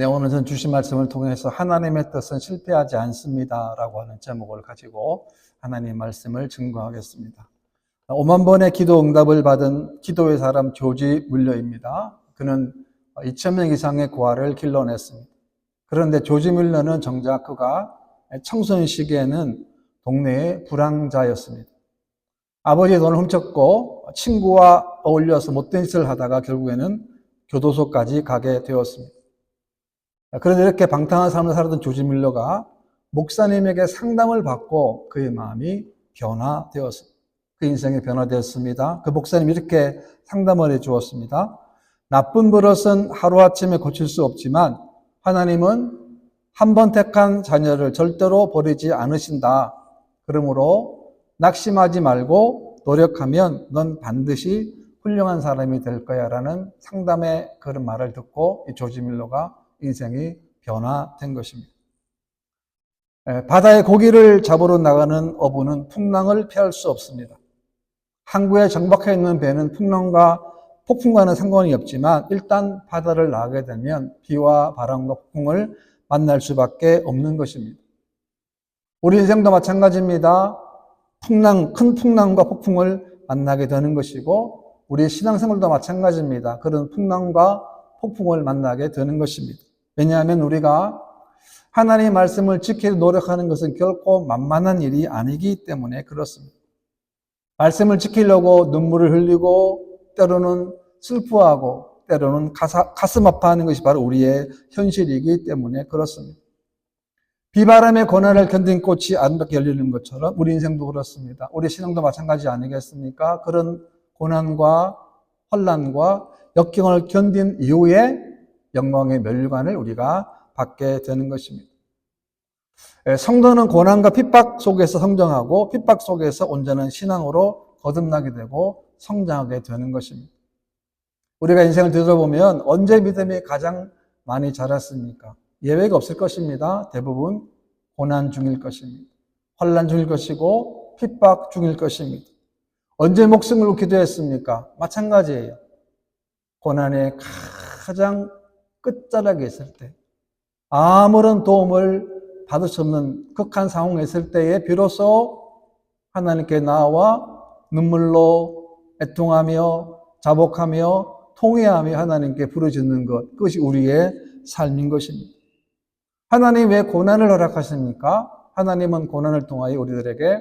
네, 오늘 전 주신 말씀을 통해서 하나님의 뜻은 실패하지 않습니다 라고 하는 제목을 가지고 하나님의 말씀을 증거하겠습니다. 5만 번의 기도 응답을 받은 기도의 사람 조지 뮬러입니다. 그는 2,000명 이상의 고아를 길러냈습니다. 그런데 조지 뮬러는 정작 그가 청소년 시기에는 동네의 불황자였습니다. 아버지의 돈을 훔쳤고 친구와 어울려서 못된 짓을 하다가 결국에는 교도소까지 가게 되었습니다. 그런데 이렇게 방탕한 삶을 살았던 조지 뮬러가 목사님에게 상담을 받고 그의 마음이 변화되었습니다. 그 인생이 변화되었습니다. 그 목사님이 이렇게 상담을 해 주었습니다. 나쁜 버릇은 하루아침에 고칠 수 없지만 하나님은 한 번 택한 자녀를 절대로 버리지 않으신다. 그러므로 낙심하지 말고 노력하면 넌 반드시 훌륭한 사람이 될 거야 라는 상담의 그런 말을 듣고 이 조지 뮬러가 인생이 변화된 것입니다. 바다에 고기를 잡으러 나가는 어부는 풍랑을 피할 수 없습니다. 항구에 정박해 있는 배는 풍랑과 폭풍과는 상관이 없지만 일단 바다를 나가게 되면 비와 바람과 폭풍을 만날 수밖에 없는 것입니다. 우리 인생도 마찬가지입니다. 큰 풍랑과 폭풍을 만나게 되는 것이고 우리 신앙생활도 마찬가지입니다. 그런 풍랑과 폭풍을 만나게 되는 것입니다. 왜냐하면 우리가 하나님의 말씀을 지키려 노력하는 것은 결코 만만한 일이 아니기 때문에 그렇습니다. 말씀을 지키려고 눈물을 흘리고 때로는 슬퍼하고 때로는 가슴 아파하는 것이 바로 우리의 현실이기 때문에 그렇습니다. 비바람의 고난을 견딘 꽃이 아름답게 열리는 것처럼 우리 인생도 그렇습니다. 우리 신앙도 마찬가지 아니겠습니까? 그런 고난과 혼란과 역경을 견딘 이후에 영광의 멸류관을 우리가 받게 되는 것입니다. 성도는 고난과 핍박 속에서 성장하고 핍박 속에서 온전한 신앙으로 거듭나게 되고 성장하게 되는 것입니다. 우리가 인생을 되돌아보면 언제 믿음이 가장 많이 자랐습니까? 예외가 없을 것입니다. 대부분 고난 중일 것입니다. 혼란 중일 것이고 핍박 중일 것입니다. 언제 목숨을 기도했습니까? 마찬가지예요. 고난의 가장 끝자락에 있을 때, 아무런 도움을 받을 수 없는 극한 상황에 있을 때에 비로소 하나님께 나와 눈물로 애통하며 자복하며 통회하며 하나님께 부르짖는 것, 그것이 우리의 삶인 것입니다. 하나님 왜 고난을 허락하십니까? 하나님은 고난을 통하여 우리들에게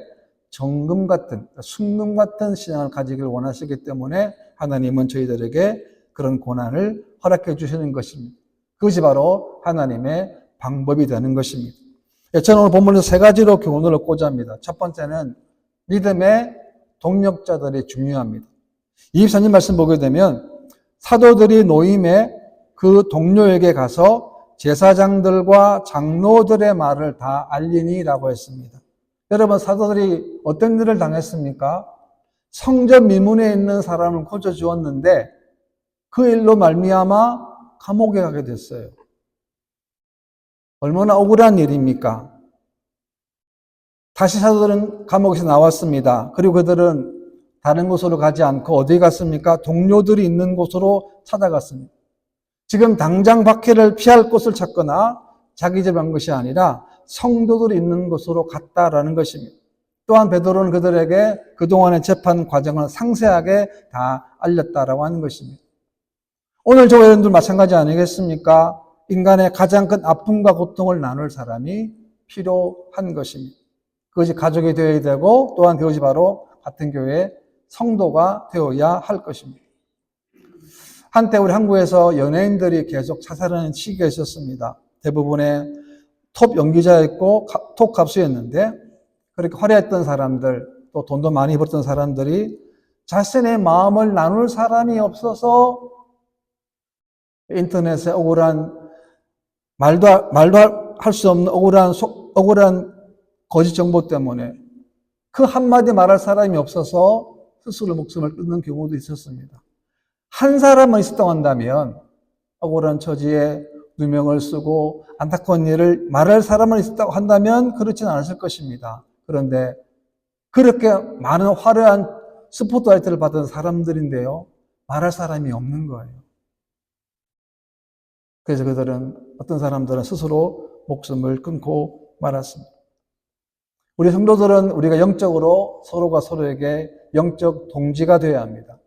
정금 같은, 순금 같은 신앙을 가지길 원하시기 때문에 하나님은 저희들에게 그런 고난을 허락해 주시는 것입니다. 그것이 바로 하나님의 방법이 되는 것입니다. 저는 오늘 본문에서 세 가지로 교훈을 얻고자 합니다. 첫 번째는 믿음의 동력자들이 중요합니다. 24절 말씀 보게 되면 사도들이 노임에 그 동료에게 가서 제사장들과 장로들의 말을 다 알리니라고 했습니다. 여러분, 사도들이 어떤 일을 당했습니까? 성전 미문에 있는 사람을 고쳐 주었는데 그 일로 말미암아 감옥에 가게 됐어요. 얼마나 억울한 일입니까? 다시 사도들은 감옥에서 나왔습니다. 그리고 그들은 다른 곳으로 가지 않고 어디 갔습니까? 동료들이 있는 곳으로 찾아갔습니다. 지금 당장 박해를 피할 곳을 찾거나 자기 집에 간 것이 아니라 성도들이 있는 곳으로 갔다라는 것입니다. 또한 베드로는 그들에게 그동안의 재판 과정을 상세하게 다 알렸다라고 하는 것입니다. 오늘 저와 여러분들 마찬가지 아니겠습니까? 인간의 가장 큰 아픔과 고통을 나눌 사람이 필요한 것입니다. 그것이 가족이 되어야 되고 또한 그것이 바로 같은 교회의 성도가 되어야 할 것입니다. 한때 우리 한국에서 연예인들이 계속 자살하는 시기가 있었습니다. 대부분의 톱 연기자였고 톱 가수였는데 그렇게 화려했던 사람들 또 돈도 많이 벌었던 사람들이 자신의 마음을 나눌 사람이 없어서 인터넷에 억울한 말도 할 수 없는 억울한 거짓 정보 때문에 그 한마디 말할 사람이 없어서 스스로 목숨을 끊는 경우도 있었습니다. 한 사람만 있었다고 한다면 억울한 처지에 누명을 쓰고 안타까운 일을 말할 사람만 있었다고 한다면 그렇지는 않았을 것입니다. 그런데 그렇게 많은 화려한 스포트라이트를 받은 사람들인데요. 말할 사람이 없는 거예요. 그래서 어떤 사람들은 스스로 목숨을 끊고 말았습니다. 우리 성도들은 우리가 영적으로 서로가 서로에게 영적 동지가 되어야 합니다.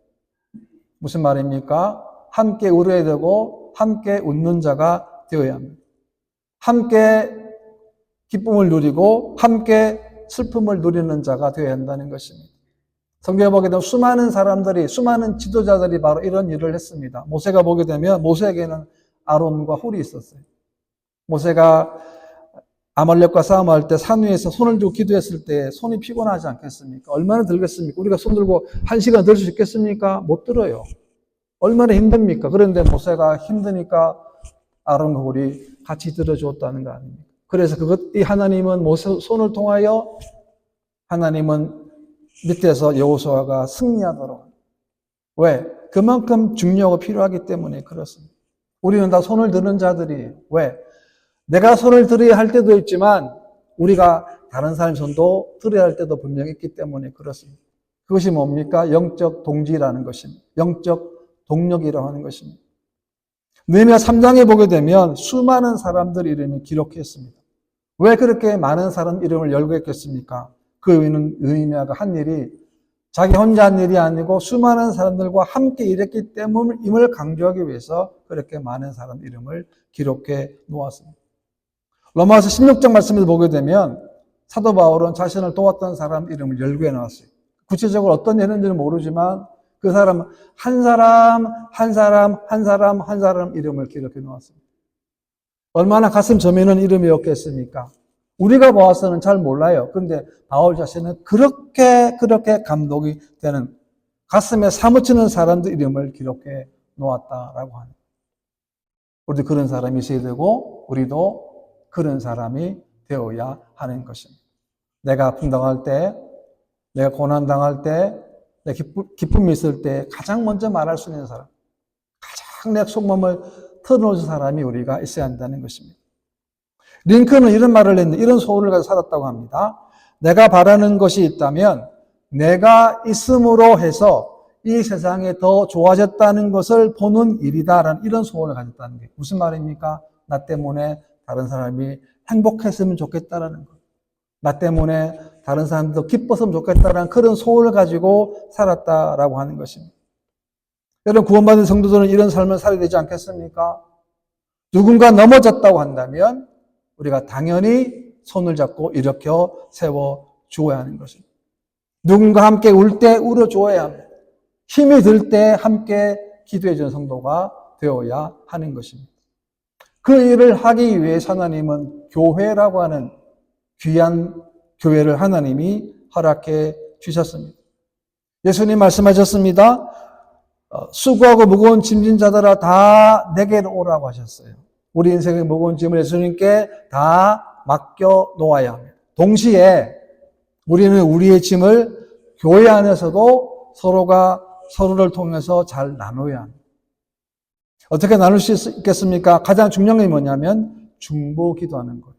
무슨 말입니까? 함께 울어야 되고 함께 웃는 자가 되어야 합니다. 함께 기쁨을 누리고 함께 슬픔을 누리는 자가 되어야 한다는 것입니다. 성경에 보게 되면 수많은 사람들이, 수많은 지도자들이 바로 이런 일을 했습니다. 모세가 보게 되면 모세에게는 아론과 훌이 있었어요. 모세가 아말렉과 싸움할 때 산 위에서 손을 들고 기도했을 때 손이 피곤하지 않겠습니까? 얼마나 들겠습니까? 우리가 손 들고 1시간 들 수 있겠습니까? 못 들어요. 얼마나 힘듭니까? 그런데 모세가 힘드니까 아론과 훌이 같이 들어주었다는 거 아닙니까? 그래서 이 하나님은 모세 손을 통하여 하나님은 밑에서 여호수아가 승리하도록. 왜? 그만큼 중요하고 필요하기 때문에 그렇습니다. 우리는 다 손을 드는 자들이에요. 왜? 내가 손을 들어야 할 때도 있지만 우리가 다른 사람의 손도 들어야 할 때도 분명히 있기 때문에 그렇습니다. 그것이 뭡니까? 영적 동지라는 것입니다. 영적 동력이라고 하는 것입니다. 느헤미야 3장에 보게 되면 수많은 사람들 이름이 기록했습니다. 왜 그렇게 많은 사람 이름을 열거했겠습니까? 그 이유는 느헤미야가 한 일이 자기 혼자 한 일이 아니고 수많은 사람들과 함께 일했기 때문임을 강조하기 위해서 그렇게 많은 사람 이름을 기록해 놓았습니다. 로마서 16장 말씀을 보게 되면 사도 바울은 자신을 도왔던 사람 이름을 열거해 놨어요. 구체적으로 어떤 일을 했는지는 모르지만 그 사람은 한 사람 이름을 기록해 놓았습니다. 얼마나 가슴 저미는 이름이었겠습니까? 우리가 보아서는 잘 몰라요. 그런데 바울 자신은 그렇게 감동이 되는 가슴에 사무치는 사람들 이름을 기록해 놓았다라고 합니다. 우리도 그런 사람이 있어야 되고 우리도 그런 사람이 되어야 하는 것입니다. 내가 아픔 당할 때, 내가 고난 당할 때, 내 기쁨이 있을 때 가장 먼저 말할 수 있는 사람, 가장 내 속마음을 털어놓을 사람이 우리가 있어야 한다는 것입니다. 링컨은 이런 말을 했는데 이런 소원을 가지고 살았다고 합니다. 내가 바라는 것이 있다면 내가 있음으로 해서 이 세상에 더 좋아졌다는 것을 보는 일이다라는 이런 소원을 가졌다는 게 무슨 말입니까? 나 때문에 다른 사람이 행복했으면 좋겠다라는 것. 나 때문에 다른 사람들도 기뻤으면 좋겠다라는 그런 소원을 가지고 살았다라고 하는 것입니다. 여러분 구원받은 성도들은 이런 삶을 살아야 되지 않겠습니까? 누군가 넘어졌다고 한다면 우리가 당연히 손을 잡고 일으켜 세워 주어야 하는 것입니다. 누군가 함께 울 때 울어 주어야 합니다. 힘이 들 때 함께 기도해 주는 성도가 되어야 하는 것입니다. 그 일을 하기 위해 하나님은 교회라고 하는 귀한 교회를 하나님이 허락해 주셨습니다. 예수님 말씀하셨습니다. 수고하고 무거운 짐진 자들아 다 내게로 오라고 하셨어요. 우리 인생의 무거운 짐을 예수님께 다 맡겨 놓아야 합니다. 동시에 우리는 우리의 짐을 교회 안에서도 서로가 서로를 통해서 잘 나눠야 합니다. 어떻게 나눌 수 있겠습니까? 가장 중요한 게 뭐냐면 중보 기도하는 것.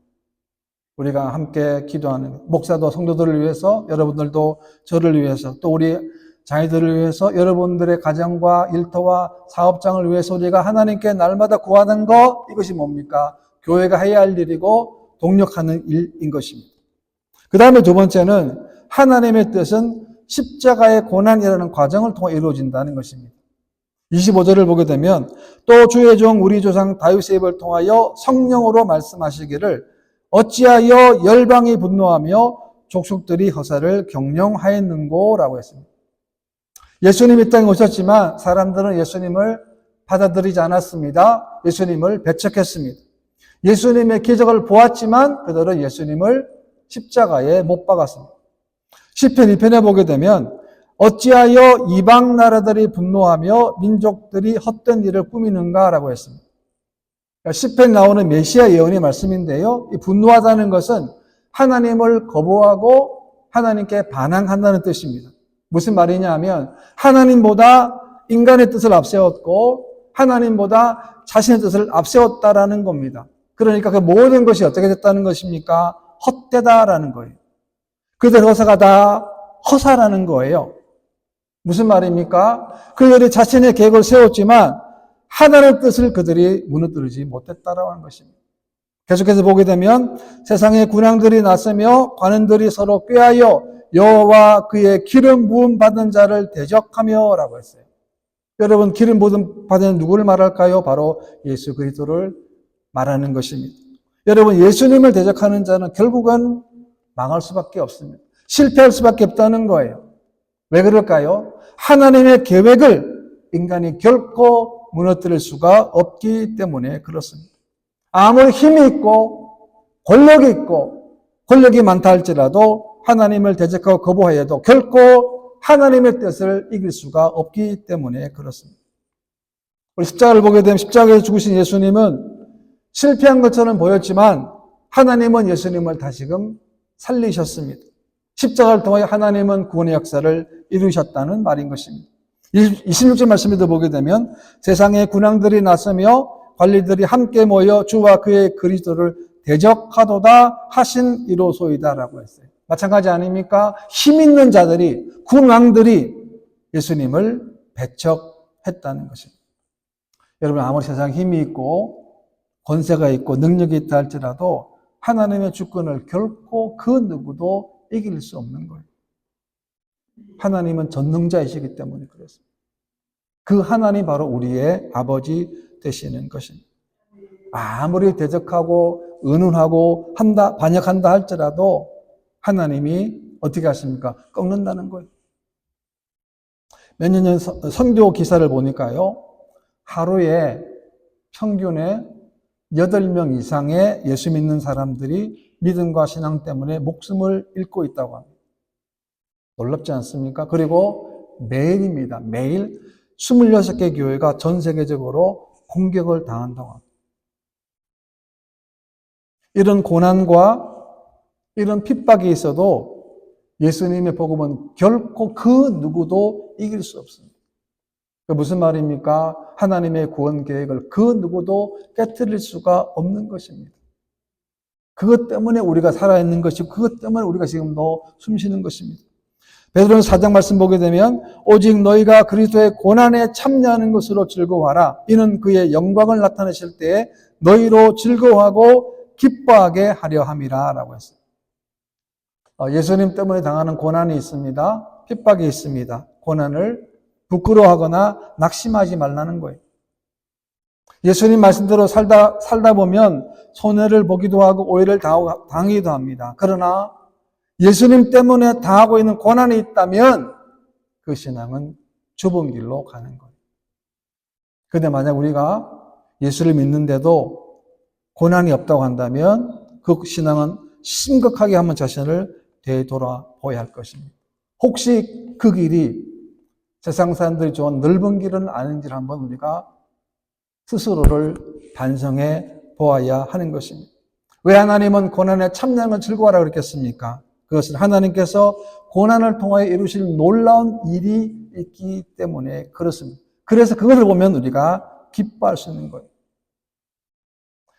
우리가 함께 기도하는 것. 목사도 성도들을 위해서, 여러분들도 저를 위해서, 또 우리 자녀들을 위해서, 여러분들의 가정과 일터와 사업장을 위해서 우리가 하나님께 날마다 구하는 것, 이것이 뭡니까? 교회가 해야 할 일이고 동력하는 일인 것입니다. 그 다음에 두 번째는 하나님의 뜻은 십자가의 고난이라는 과정을 통해 이루어진다는 것입니다. 25절을 보게 되면 또 주의 종 우리 조상 다윗의 입을 통하여 성령으로 말씀하시기를 어찌하여 열방이 분노하며 족속들이 허사를 경영하였는고 라고 했습니다. 예수님 이 땅에 오셨지만 사람들은 예수님을 받아들이지 않았습니다. 예수님을 배척했습니다. 예수님의 기적을 보았지만 그들은 예수님을 십자가에 못 박았습니다. 시편 1편에 보게 되면 어찌하여 이방 나라들이 분노하며 민족들이 헛된 일을 꾸미는가라고 했습니다. 시편에 나오는 메시아 예언의 말씀인데요. 이 분노하다는 것은 하나님을 거부하고 하나님께 반항한다는 뜻입니다. 무슨 말이냐 하면 하나님보다 인간의 뜻을 앞세웠고 하나님보다 자신의 뜻을 앞세웠다라는 겁니다. 그러니까 그 모든 것이 어떻게 됐다는 것입니까? 헛되다라는 거예요. 그들 허사가 다 허사라는 거예요. 무슨 말입니까? 그들이 자신의 계획을 세웠지만 하나님의 뜻을 그들이 무너뜨리지 못했다라고 하는 것입니다. 계속해서 보게 되면 세상의 군왕들이 나서며 관원들이 서로 꾀하여 여호와 그의 기름 부음 받은 자를 대적하며 라고 했어요. 여러분, 기름 부음 받은 누구를 말할까요? 바로 예수 그리스도를 말하는 것입니다. 여러분, 예수님을 대적하는 자는 결국은 망할 수밖에 없습니다. 실패할 수밖에 없다는 거예요. 왜 그럴까요? 하나님의 계획을 인간이 결코 무너뜨릴 수가 없기 때문에 그렇습니다. 아무리 힘이 있고 권력이 많다 할지라도 하나님을 대적하고 거부하여도 결코 하나님의 뜻을 이길 수가 없기 때문에 그렇습니다. 우리 십자가를 보게 되면 십자가에서 죽으신 예수님은 실패한 것처럼 보였지만 하나님은 예수님을 다시금 살리셨습니다. 십자가를 통하여 하나님은 구원의 역사를 이루셨다는 말인 것입니다. 26절 말씀에도 보게 되면 세상의 군왕들이 나서며 관리들이 함께 모여 주와 그의 그리스도를 대적하도다 하신 이로소이다라고 했어요. 마찬가지 아닙니까? 힘 있는 자들이, 군왕들이 예수님을 배척했다는 것입니다. 여러분, 아무리 세상에 힘이 있고 권세가 있고 능력이 있다 할지라도 하나님의 주권을 결코 그 누구도 이길 수 없는 거예요. 하나님은 전능자이시기 때문에 그렇습니다. 그 하나님 바로 우리의 아버지 되시는 것입니다. 아무리 대적하고 의논하고 한다, 반역한다 할지라도 하나님이 어떻게 하십니까? 꺾는다는 거예요. 몇 년 전 선교 기사를 보니까요, 하루에 평균에 8명 이상의 예수 믿는 사람들이 믿음과 신앙 때문에 목숨을 잃고 있다고 합니다. 놀랍지 않습니까? 그리고 매일입니다. 매일 26개 교회가 전 세계적으로 공격을 당한다고 합니다. 이런 고난과 이런 핍박이 있어도 예수님의 복음은 결코 그 누구도 이길 수 없습니다. 무슨 말입니까? 하나님의 구원 계획을 그 누구도 깨트릴 수가 없는 것입니다. 그것 때문에 우리가 살아있는 것이고 그것 때문에 우리가 지금도 숨쉬는 것입니다. 베드로는 4장 말씀 보게 되면 오직 너희가 그리스도의 고난에 참여하는 것으로 즐거워하라. 이는 그의 영광을 나타내실 때에 너희로 즐거워하고 기뻐하게 하려 함이라 라고 했어요. 예수님 때문에 당하는 고난이 있습니다. 핍박이 있습니다. 고난을 부끄러워하거나 낙심하지 말라는 거예요. 예수님 말씀대로 살다 보면 손해를 보기도 하고 오해를 당하기도 합니다. 그러나 예수님 때문에 당하고 있는 고난이 있다면 그 신앙은 좁은 길로 가는 거예요. 그런데 만약 우리가 예수를 믿는데도 고난이 없다고 한다면 그 신앙은 심각하게 한번 자신을 되돌아보아야 할 것입니다. 혹시 그 길이 세상 사람들이 좋은 넓은 길은 아닌지를 한번 우리가 스스로를 반성해 보아야 하는 것입니다. 왜 하나님은 고난에 참여하는 즐거워하라 그랬겠습니까? 그것은 하나님께서 고난을 통하여 이루실 놀라운 일이 있기 때문에 그렇습니다. 그래서 그것을 보면 우리가 기뻐할 수 있는 거예요.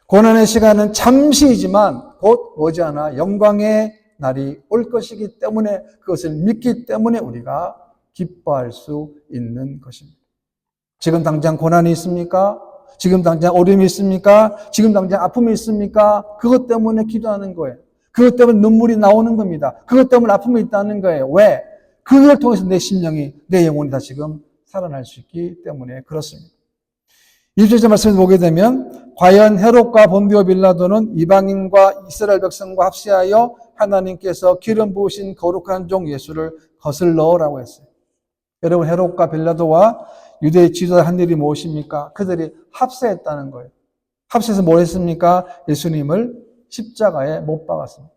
고난의 시간은 잠시이지만 곧 머지않아 영광의 날이 올 것이기 때문에 그것을 믿기 때문에 우리가 기뻐할 수 있는 것입니다. 지금 당장 고난이 있습니까? 지금 당장 어려움이 있습니까? 지금 당장 아픔이 있습니까? 그것 때문에 기도하는 거예요. 그것 때문에 눈물이 나오는 겁니다. 그것 때문에 아픔이 있다는 거예요. 왜? 그걸 통해서 내 심령이, 내 영혼이 다시금 살아날 수 있기 때문에 그렇습니다. 1절의 말씀을 보게 되면 과연 헤롯과 본디오 빌라도는 이방인과 이스라엘 백성과 합세하여 하나님께서 기름 부으신 거룩한 종 예수를 거슬러라고 했어요. 여러분, 헤롯과 빌라도와 유대의 지도자 한 일이 무엇입니까? 그들이 합세했다는 거예요. 합세해서 뭘 했습니까? 예수님을 십자가에 못 박았습니다.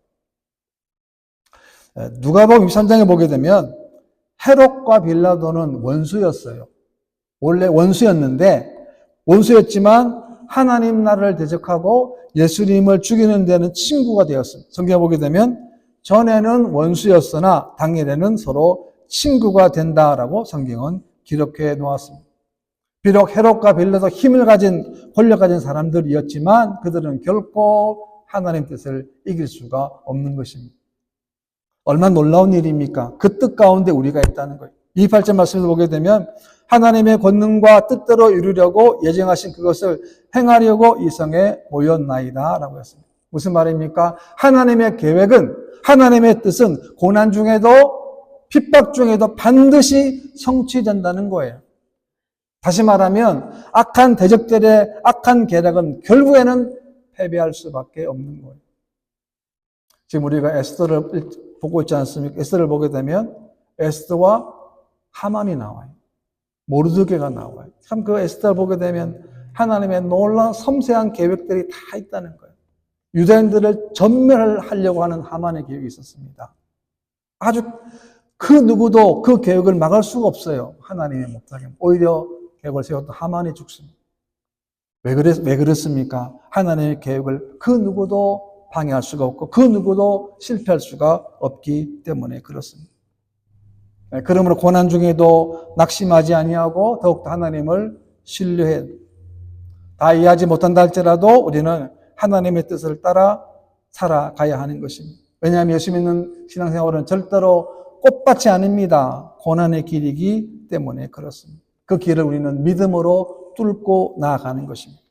누가복음 23장에 보게 되면 헤롯과 빌라도는 원수였어요. 원래 원수였지만 하나님 나라를 대적하고 예수님을 죽이는 데는 친구가 되었습니다. 성경에 보게 되면 전에는 원수였으나 당일에는 서로 친구가 된다라고 성경은 기록해 놓았습니다. 비록 헤롯과 빌라도 힘을 가진 권력 가진 사람들이었지만 그들은 결코 하나님 뜻을 이길 수가 없는 것입니다. 얼마나 놀라운 일입니까? 그 뜻 가운데 우리가 있다는 거예요. 28절 말씀을 보게 되면 하나님의 권능과 뜻대로 이루려고 예정하신 그것을 행하려고 이 성에 모였나이다 라고 했습니다. 무슨 말입니까? 하나님의 계획은, 하나님의 뜻은 고난 중에도 핍박 중에도 반드시 성취된다는 거예요. 다시 말하면 악한 대적들의 악한 계략은 결국에는 패배할 수밖에 없는 거예요. 지금 우리가 에스더를 보고 있지 않습니까? 에스더를 보게 되면 에스더와 하만이 나와요. 모르드게가 나와요. 참 그 에스더를 보게 되면 하나님의 놀라운 섬세한 계획들이 다 있다는 거예요. 유대인들을 전멸하려고 하는 하만의 계획이 있었습니다. 아주 그 누구도 그 계획을 막을 수가 없어요. 하나님의 목적이. 오히려 계획을 세웠던 하만이 죽습니다. 왜 그랬습니까? 하나님의 계획을 그 누구도 방해할 수가 없고 그 누구도 실패할 수가 없기 때문에 그렇습니다. 그러므로 고난 중에도 낙심하지 아니하고 더욱더 하나님을 신뢰해. 다 이해하지 못한다 할지라도 우리는 하나님의 뜻을 따라 살아가야 하는 것입니다. 왜냐하면 예수 믿는 신앙생활은 절대로 꽃밭이 아닙니다. 고난의 길이기 때문에 그렇습니다. 그 길을 우리는 믿음으로 뚫고 나아가는 것입니다.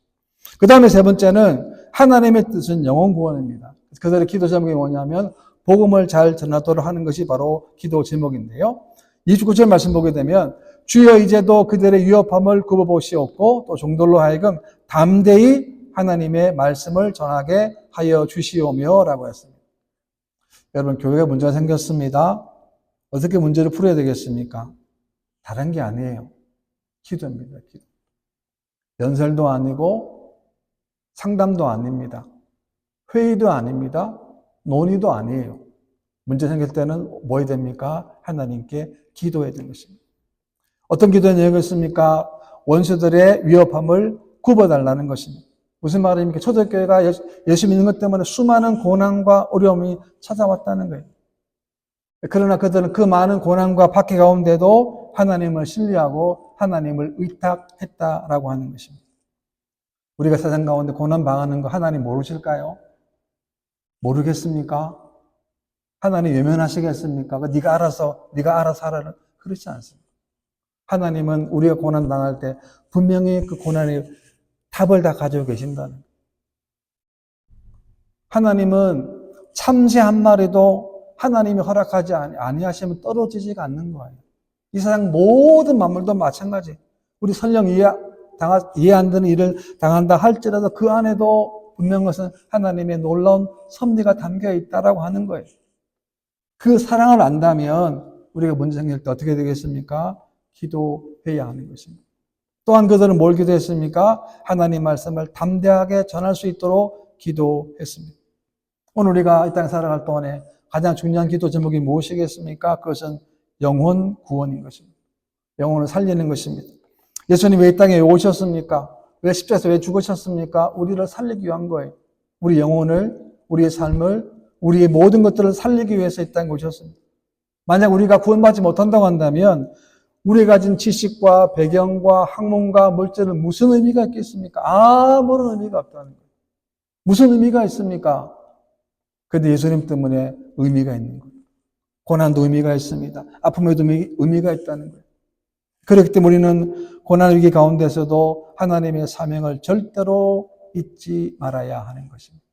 그 다음에 세 번째는 하나님의 뜻은 영혼 구원입니다. 그들의 기도 제목이 뭐냐면 복음을 잘 전하도록 하는 것이 바로 기도 제목인데요. 29절 말씀 보게 되면 주여 이제도 그들의 위협함을 굽어보시옵고 또 종들로 하여금 담대히 하나님의 말씀을 전하게 하여 주시오며 라고 했습니다. 여러분 교회가 문제가 생겼습니다. 어떻게 문제를 풀어야 되겠습니까? 다른 게 아니에요. 기도입니다. 기도. 연설도 아니고 상담도 아닙니다. 회의도 아닙니다. 논의도 아니에요. 문제 생길 때는 뭐 해야 됩니까? 하나님께 기도해야 되는 것입니다. 어떤 기도의 내용이었습니까? 원수들의 위협함을 굽어달라는 것입니다. 무슨 말입니까? 초대교회가 예수 믿는 것 때문에 수많은 고난과 어려움이 찾아왔다는 거예요. 그러나 그들은 그 많은 고난과 박해 가운데도 하나님을 신뢰하고 하나님을 의탁했다라고 하는 것입니다. 우리가 세상 가운데 고난 당하는 거 하나님 모르실까요? 모르겠습니까? 하나님 외면하시겠습니까? 네가 알아서 하라는 그렇지 않습니다. 하나님은 우리가 고난 당할 때 분명히 그 고난의 답을 다 가지고 계신다는 거예요. 하나님은 참새 한 마리도 하나님이 허락하지 아니하시면 떨어지지가 않는 거예요. 이 세상 모든 만물도 마찬가지. 우리 설령 이해 안 되는 일을 당한다 할지라도 그 안에도 분명한 것은 하나님의 놀라운 섭리가 담겨 있다라고 하는 거예요. 그 사랑을 안다면 우리가 문제 생길 때 어떻게 되겠습니까? 기도해야 하는 것입니다. 또한 그들은 뭘 기도했습니까? 하나님 말씀을 담대하게 전할 수 있도록 기도했습니다. 오늘 우리가 이 땅에 살아갈 동안에 가장 중요한 기도 제목이 무엇이겠습니까? 그것은 영혼 구원인 것입니다. 영혼을 살리는 것입니다. 예수님 왜 이 땅에 오셨습니까? 왜 십자가에서 왜 죽으셨습니까? 우리를 살리기 위한 거예요. 우리 영혼을, 우리의 삶을, 우리의 모든 것들을 살리기 위해서 이 땅에 오셨습니다. 만약 우리가 구원받지 못한다고 한다면 우리가 가진 지식과 배경과 학문과 물질은 무슨 의미가 있겠습니까? 아무런 의미가 없다는 거예요. 무슨 의미가 있습니까? 그런데 예수님 때문에 의미가 있는 거예요. 고난도 의미가 있습니다. 아픔에도 의미가 있다는 거예요. 그렇기 때문에 우리는 고난 위기 가운데서도 하나님의 사명을 절대로 잊지 말아야 하는 것입니다.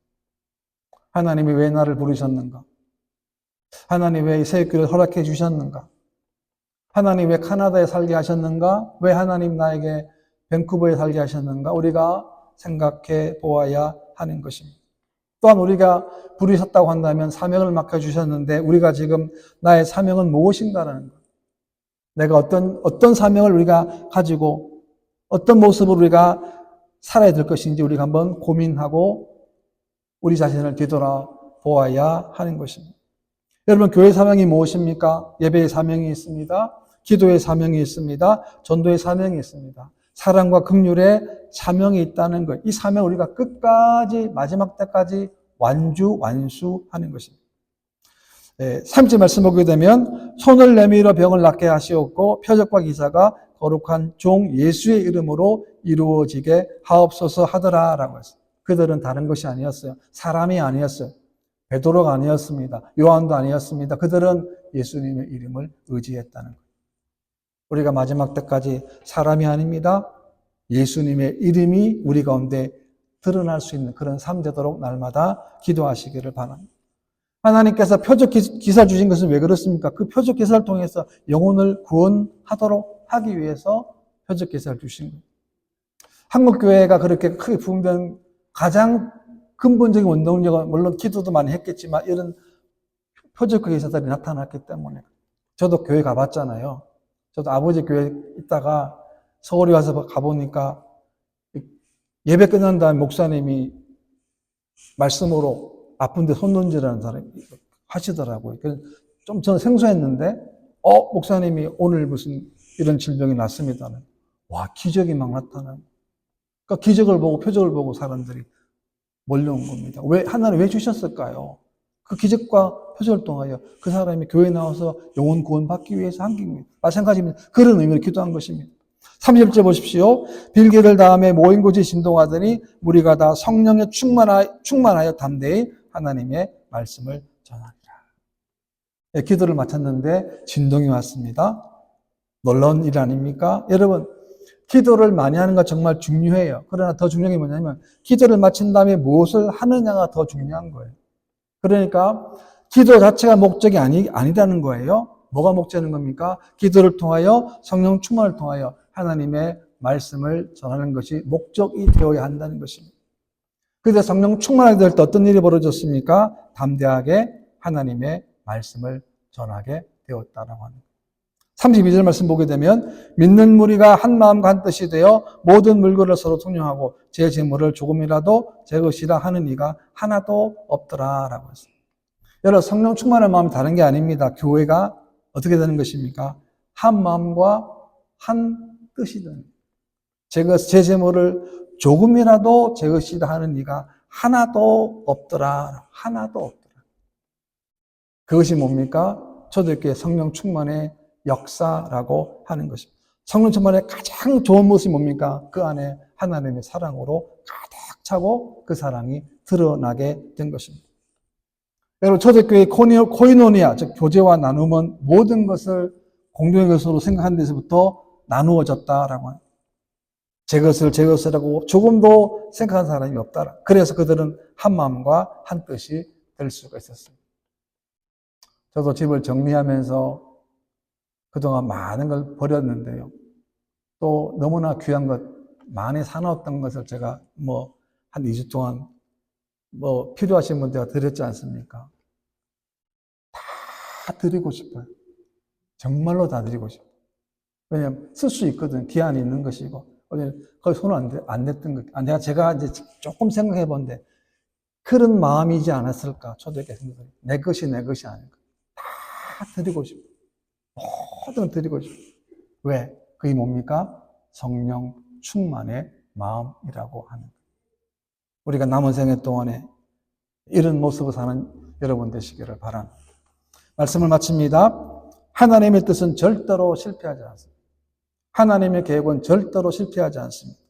하나님이 왜 나를 부르셨는가? 하나님 왜 새교회를 허락해 주셨는가? 하나님 왜 카나다에 살게 하셨는가? 왜 하나님 나에게 밴쿠버에 살게 하셨는가? 우리가 생각해 보아야 하는 것입니다. 또한 우리가 부르셨다고 한다면 사명을 맡겨주셨는데 우리가 지금 나의 사명은 무엇인가라는 것. 내가 어떤 사명을 우리가 가지고 어떤 모습으로 우리가 살아야 될 것인지 우리가 한번 고민하고 우리 자신을 뒤돌아 보아야 하는 것입니다. 여러분 교회 사명이 무엇입니까? 예배의 사명이 있습니다. 기도의 사명이 있습니다. 전도의 사명이 있습니다. 사랑과 긍휼의 사명이 있다는 것. 이 사명을 우리가 끝까지 마지막 때까지 완수하는 것입니다. 3절 말씀 보게 되면 손을 내밀어 병을 낫게 하시었고 표적과 기사가 거룩한 종 예수의 이름으로 이루어지게 하옵소서 하더라라고 했어요. 그들은 다른 것이 아니었어요. 사람이 아니었어요. 베드로가 아니었습니다. 요한도 아니었습니다. 그들은 예수님의 이름을 의지했다는 거예요. 우리가 마지막 때까지 사람이 아닙니다. 예수님의 이름이 우리 가운데 드러날 수 있는 그런 삶 되도록 날마다 기도하시기를 바랍니다. 하나님께서 표적 기사를 주신 것은 왜 그렇습니까? 그 표적 기사를 통해서 영혼을 구원하도록 하기 위해서 표적 기사를 주신 거예요. 한국교회가 그렇게 크게 부흥된 가장 근본적인 원동력은 물론 기도도 많이 했겠지만 이런 표적 기사들이 나타났기 때문에. 저도 교회 가봤잖아요. 저도 아버지 교회 있다가 서울에 와서 가보니까 예배 끝난 다음에 목사님이 말씀으로 아픈데 손 던지라는 사람이 하시더라고요. 그래서 좀 저는 생소했는데, 목사님이 오늘 무슨 이런 질병이 났습니다는. 와, 기적이 막 나타나요. 그러니까 기적을 보고 표적을 보고 사람들이 몰려온 겁니다. 하나님 왜 주셨을까요? 그 기적과 표적을 통하여 그 사람이 교회에 나와서 영혼 구원받기 위해서 한 겁니다. 마찬가지입니다. 그런 의미로 기도한 것입니다. 30절 보십시오. 빌기를 다음에 모인 곳이 진동하더니 무리가 다 성령에 충만하여 담대히 하나님의 말씀을 전하리라. 네, 기도를 마쳤는데 진동이 왔습니다. 놀라운 일 아닙니까? 여러분, 기도를 많이 하는 거 정말 중요해요. 그러나 더 중요한 게 뭐냐면 기도를 마친 다음에 무엇을 하느냐가 더 중요한 거예요. 그러니까 기도 자체가 목적이 아니라는 거예요. 뭐가 목적인 겁니까? 기도를 통하여 성령 충만을 통하여 하나님의 말씀을 전하는 것이 목적이 되어야 한다는 것입니다. 그래서 성령 충만하게 될 때 어떤 일이 벌어졌습니까? 담대하게 하나님의 말씀을 전하게 되었다라고 합니다. 32절 말씀 보게 되면 믿는 무리가 한 마음과 한 뜻이 되어 모든 물건을 서로 통용하고 제 재물을 조금이라도 제 것이라 하는 이가 하나도 없더라라고 했습니다. 여러분, 성령 충만한 마음이 다른 게 아닙니다. 교회가 어떻게 되는 것입니까? 한 마음과 한 뜻이 되는 거예요. 제 재물을 조금이라도 제 것이라 하는 이가 하나도 없더라. 하나도 없더라. 그것이 뭡니까? 초대교회 성령 충만의 역사라고 하는 것입니다. 성령 충만의 가장 좋은 모습이 뭡니까? 그 안에 하나님의 사랑으로 가득 차고 그 사랑이 드러나게 된 것입니다. 여러분, 초대교회의 코이노니아, 즉 교제와 나눔은 모든 것을 공동의 것으로 생각하는 데서부터 나누어졌다라고 합니다. 제 것이라고 조금도 생각한 사람이 없다. 그래서 그들은 한 마음과 한 뜻이 될 수가 있었습니다. 저도 집을 정리하면서 그동안 많은 걸 버렸는데요. 또 너무나 귀한 것, 많이 사놓았던 것을 제가 한 2주 동안 필요하신 분들 드렸지 않습니까? 다 드리고 싶어요. 정말로 다 드리고 싶어요. 왜냐하면 쓸 수 있거든. 기한이 있는 것이고. 거기 손을 안 댔던 것. 제가 이제 조금 생각해 본데 그런 마음이지 않았을까? 초대교회 성도들이. 내 것이 아닐까. 다 드리고 싶어요. 모든 드리고 싶어요. 왜? 그게 뭡니까? 성령 충만의 마음이라고 하는 거예요. 우리가 남은 생애 동안에 이런 모습을 사는 여러분 되시기를 바랍니다. 말씀을 마칩니다. 하나님의 뜻은 절대로 실패하지 않습니다. 하나님의 계획은 절대로 실패하지 않습니다.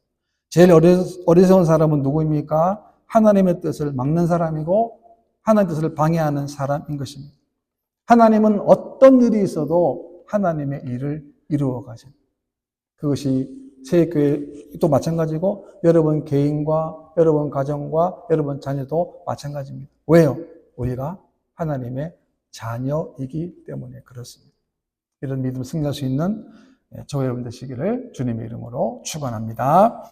제일 어리석은 사람은 누구입니까? 하나님의 뜻을 막는 사람이고 하나님의 뜻을 방해하는 사람인 것입니다. 하나님은 어떤 일이 있어도 하나님의 일을 이루어 가십니다. 그것이 세계교회도 마찬가지고 여러분 개인과 여러분 가정과 여러분 자녀도 마찬가지입니다. 왜요? 우리가 하나님의 자녀이기 때문에 그렇습니다. 이런 믿음 승리할 수 있는 저와 여러분 되시기를 주님의 이름으로 축원합니다.